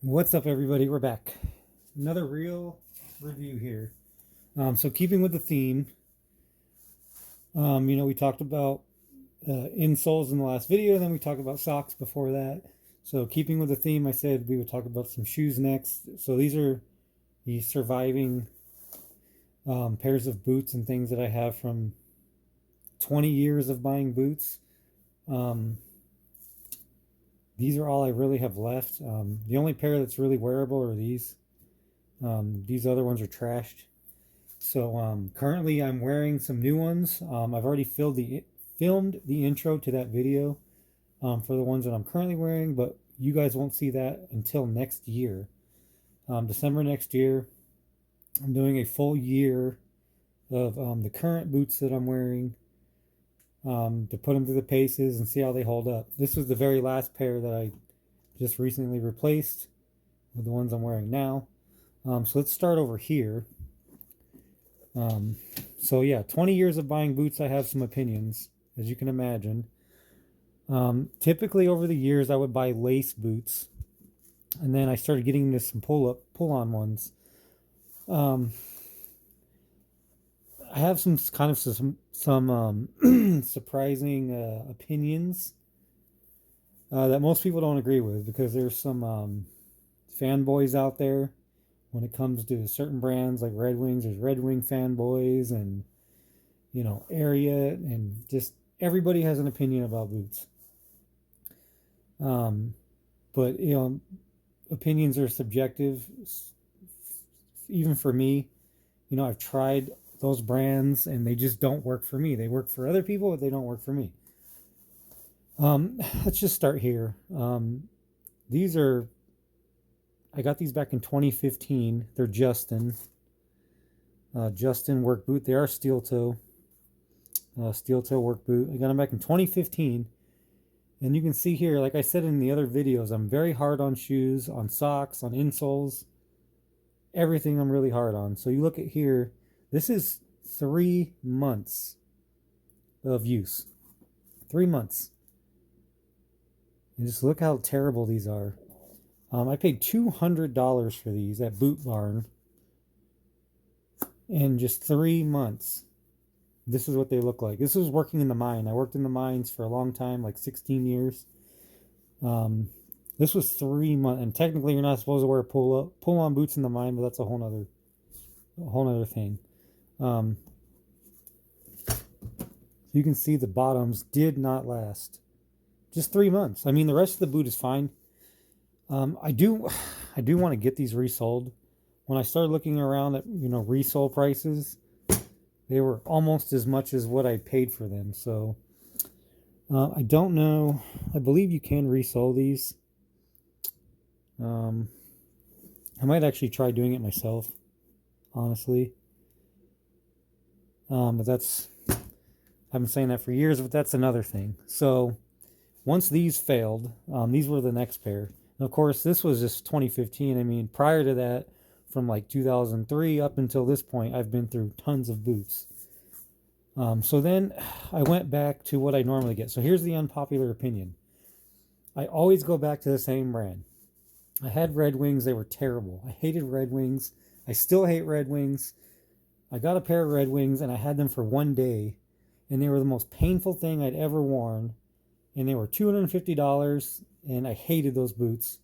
What's up, everybody? We're back. Another real review here. So keeping with the theme, we talked about insoles in the last video, and then we talked about socks before that. So keeping with the theme, I said we would talk about some shoes next. So these are the surviving pairs of boots and things that I have from 20 years of buying boots. These are all I really have left. The only pair that's really wearable are these. These other ones are trashed. So currently I'm wearing some new ones. I've already filmed the intro to that video for the ones that I'm currently wearing, but you guys won't see that until next year. December next year, I'm doing a full year of the current boots that I'm wearing to put them through the paces and see how they hold up. This was the very last pair that I just recently replaced with the ones I'm wearing now. So let's start over here. So yeah, 20 years of buying boots, I have some opinions, as you can imagine. Typically over the years, I would buy lace boots, and then I started getting into some pull-on ones. I have some surprising opinions that most people don't agree with, because there's some fanboys out there when it comes to certain brands like Red Wings. There's Red Wing fanboys, and Ariat, and just everybody has an opinion about boots. But opinions are subjective, even for me. I've tried those brands and they just don't work for me. They work for other people, but they don't work for me. Let's just start here. I got these back in 2015. They're Justin work boot. They are steel toe work boot. I got them back in 2015. And you can see here, like I said in the other videos, I'm very hard on shoes, on socks, on insoles. Everything I'm really hard on. So you look at here, this is 3 months of use. 3 months. And just look how terrible these are. I paid $200 for these at Boot Barn in just 3 months. This is what they look like. This was working in the mine. I worked in the mines for a long time, like 16 years. This was 3 months, and technically you're not supposed to wear pull-on boots in the mine, but that's a whole nother thing. You can see the bottoms did not last. Just 3 months. I mean, the rest of the boot is fine. I do want to get these resold. When I started looking around at resale prices, they were almost as much as what I paid for them. So I don't know. I believe you can resell these. I might actually try doing it myself, honestly. But I've been saying that for years, but that's another thing. So once these failed, these were the next pair. And of course, this was just 2015. I mean, prior to that, from like 2003 up until this point, I've been through tons of boots. So then I went back to what I normally get. So here's the unpopular opinion. I always go back to the same brand. I had Red Wings. They were terrible. I hated Red Wings. I still hate Red Wings. I got a pair of Red Wings and I had them for 1 day, and they were the most painful thing I'd ever worn. And they were $250, and I hated those boots.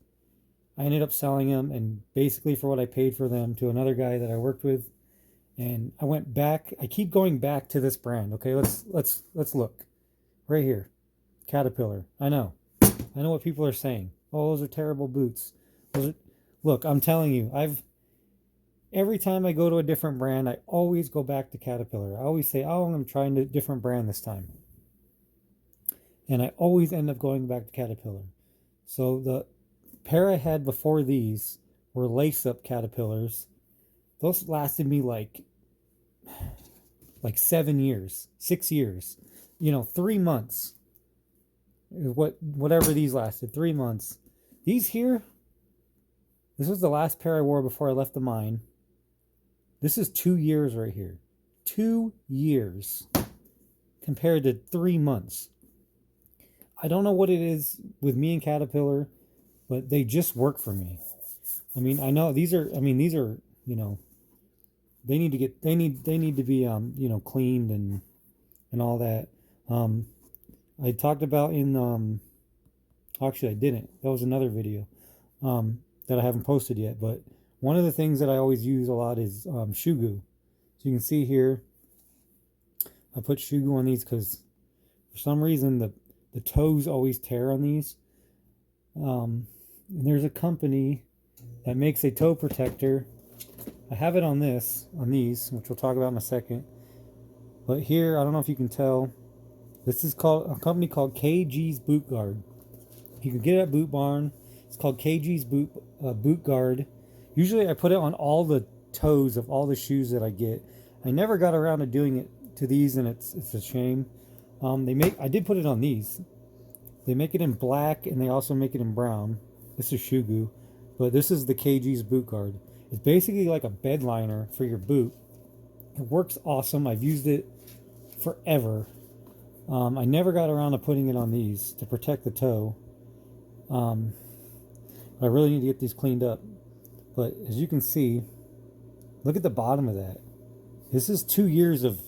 I ended up selling them, and basically for what I paid for them, to another guy that I worked with. And I went back. I keep going back to this brand. Okay, let's look right here. Caterpillar. I know what people are saying. Oh, those are terrible boots. Look, I'm telling you, every time I go to a different brand, I always go back to Caterpillar. I always say, oh, I'm going to try a different brand this time. And I always end up going back to Caterpillar. So the pair I had before these were lace-up Caterpillars. Those lasted me like 7 years, 6 years. 3 months. Whatever these lasted, 3 months. These here, this was the last pair I wore before I left the mine. This is 2 years right here. 2 years compared to 3 months. I don't know what it is with me and Caterpillar, but they just work for me. I mean, I know these are, you know, they need to be, you know, cleaned and all that. Um, I talked about in, actually I didn't. That was another video, that I haven't posted yet. But one of the things that I always use a lot is, shoe goo. So you can see here, I put shoe goo on these because for some reason the toes always tear on these. And there's a company that makes a toe protector. I have it on these, which we'll talk about in a second. But here, I don't know if you can tell, this is called a company called KG's Boot Guard. You can get it at Boot Barn. It's called KG's Boot Guard. Usually I put it on all the toes of all the shoes that I get. I never got around to doing it to these, and it's a shame. I did put it on these. They make it in black, and they also make it in brown. This is shoe goo, but this is the KG's Boot Guard. It's basically like a bed liner for your boot. It works awesome. I've used it forever. I never got around to putting it on these to protect the toe. I really need to get these cleaned up. But as you can see, look at the bottom of that. This is 2 years of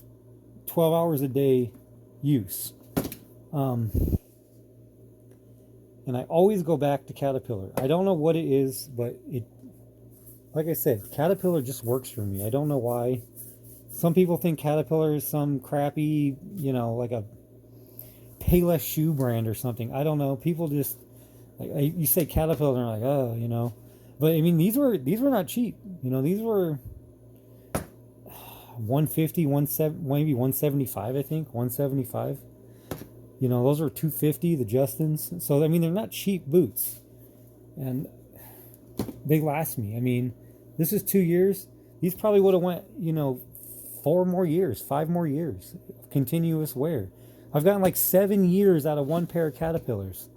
12 hours a day use. And I always go back to Caterpillar. I don't know what it is, but like I said, Caterpillar just works for me. I don't know why. Some people think Caterpillar is some crappy, you know, like a Payless shoe brand or something. I don't know. People just, like, you say Caterpillar and they're like, oh, you know. But I mean, these were not cheap. You know, these were 150, maybe 175, I think, 175. You know, those are 250, the Justins. So I mean, they're not cheap boots, and they last me. I mean, this is 2 years. These probably would have went, you know, 4 more years, 5 more years of continuous wear. I've gotten like 7 years out of one pair of Caterpillars.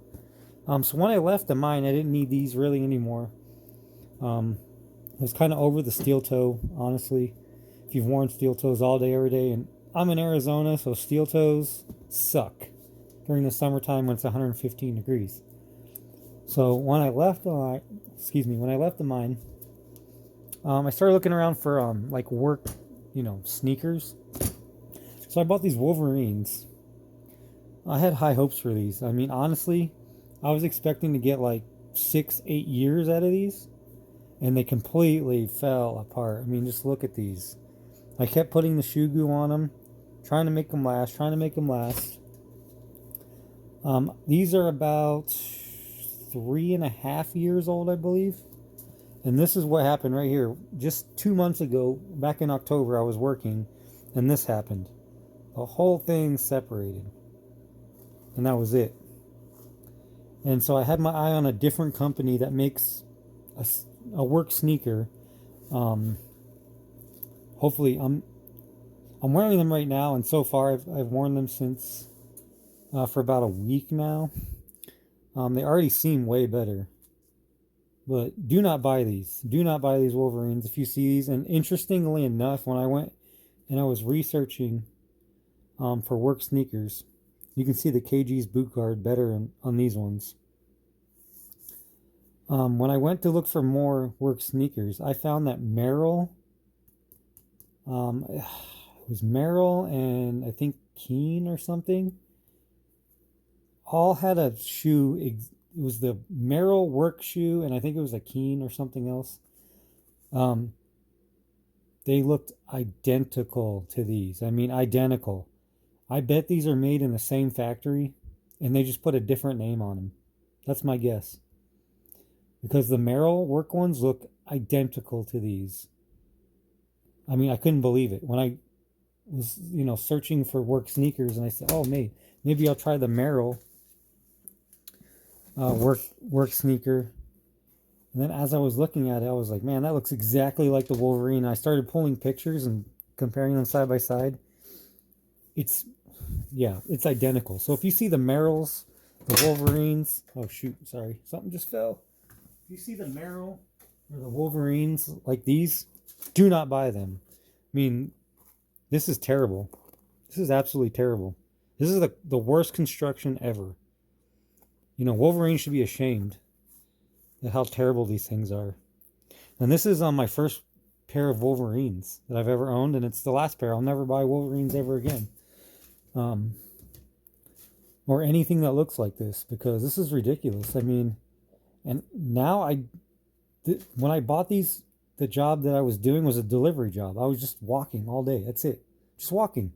So when I left the mine, I didn't need these really anymore. I was kind of over the steel toe, honestly. If you've worn steel toes all day, every day, and I'm in Arizona, so steel toes suck during the summertime when it's 115 degrees. So when I left the mine, I started looking around for like work, you know, sneakers. So I bought these Wolverines. I had high hopes for these. I mean, honestly, I was expecting to get like 6-8 years out of these, and they completely fell apart. I mean, just look at these. I kept putting the shoe goo on them, trying to make them last. These are about 3.5 years old, I believe. And this is what happened right here. Just 2 months ago, back in October, I was working, and this happened. The whole thing separated. And that was it. And so I had my eye on a different company that makes a work sneaker. Hopefully, I'm wearing them right now, and so far I've worn them since for about a week now. They already seem way better. But do not buy these. Do not buy these Wolverines if you see these. And interestingly enough, when I went and I was researching for work sneakers, you can see the KG's Boot Guard better on these ones. When I went to look for more work sneakers, I found that Merrell, it was Merrell and I think Keen or something, all had a shoe. It was the Merrell work shoe, and I think it was a Keen or something else. They looked identical to these. I mean, identical. I bet these are made in the same factory, and they just put a different name on them. That's my guess. Because the Merrell work ones look identical to these. I mean, I couldn't believe it. When I was, you know, searching for work sneakers, and I said, oh, maybe I'll try the Merrell work sneaker. And then as I was looking at it, I was like, man, that looks exactly like the Wolverine. I started pulling pictures and comparing them side by side. It's identical. So if you see the Merrells, the Wolverines, oh shoot, sorry, something just fell. If you see the Merrell or the Wolverines like these, do not buy them. I mean, this is terrible. This is absolutely terrible. This is the worst construction ever. You know, Wolverine should be ashamed at how terrible these things are. And this is on my first pair of Wolverines that I've ever owned, and it's the last pair. I'll never buy Wolverines ever again. Or anything that looks like this, because this is ridiculous. I mean, and now when I bought these, the job that I was doing was a delivery job. I was just walking all day. That's it. Just walking.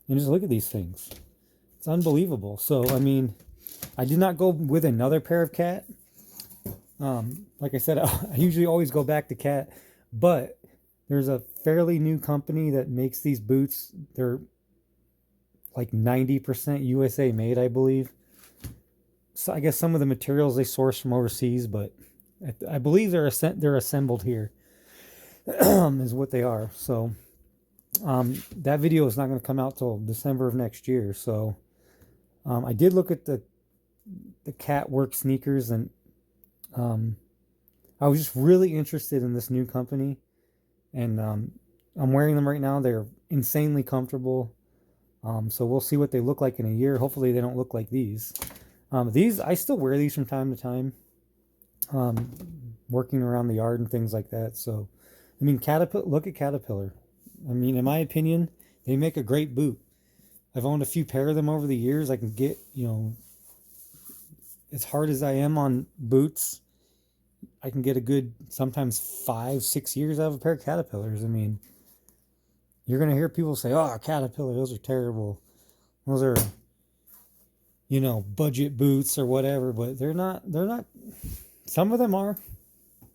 And just look at these things. It's unbelievable. So, I mean, I did not go with another pair of cat. Like I said, I usually always go back to cat, but there's a fairly new company that makes these boots. They're like 90% USA made, I believe. So I guess some of the materials they source from overseas, but I believe they're assembled here, is what they are. So that video is not going to come out till December of next year. So I did look at the cat work sneakers, and I was just really interested in this new company, and I'm wearing them right now. They're insanely comfortable. So we'll see what they look like in a year. Hopefully they don't look like these. These, I still wear these from time to time, working around the yard and things like that. So, I mean, look at Caterpillar. I mean, in my opinion, they make a great boot. I've owned a few pair of them over the years. I can get, as hard as I am on boots, I can get a good, sometimes 5-6 years out of a pair of Caterpillars. I mean, you're going to hear people say, oh, Caterpillar, those are terrible. Those are, budget boots or whatever, but they're not, some of them are.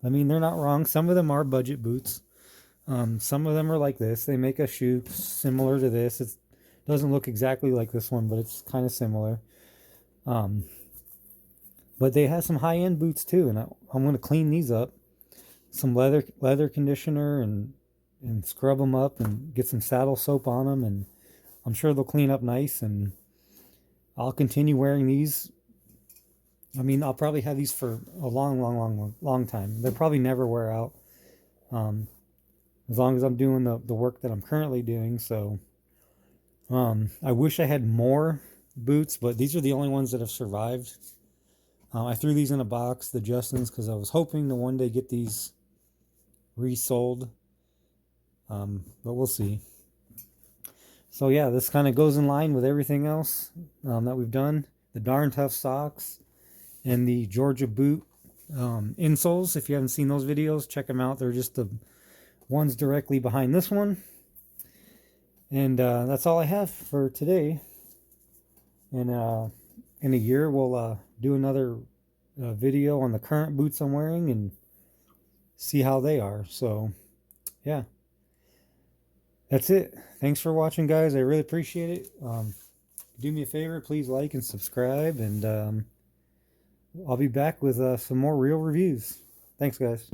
I mean, they're not wrong. Some of them are budget boots. Some of them are like this. They make a shoe similar to this. It doesn't look exactly like this one, but it's kind of similar. But they have some high-end boots too, and I'm going to clean these up. Some leather conditioner and scrub them up and get some saddle soap on them, and I'm sure they'll clean up nice, and I'll continue wearing these. I mean, I'll probably have these for a long time. They'll probably never wear out, as long as I'm doing the work that I'm currently doing. So I wish I had more boots, but these are the only ones that have survived. I threw these in a box, the Justins, because I was hoping to one day get these resold. But we'll see. So yeah, this kind of goes in line with everything else that we've done. The Darn Tough socks and the Georgia boot insoles. If you haven't seen those videos, check them out. They're just the ones directly behind this one. And that's all I have for today. And in a year, we'll do another video on the current boots I'm wearing and see how they are. So yeah. That's it. Thanks for watching, guys. I really appreciate it. Do me a favor, please like and subscribe, and I'll be back with some more real reviews. Thanks, guys.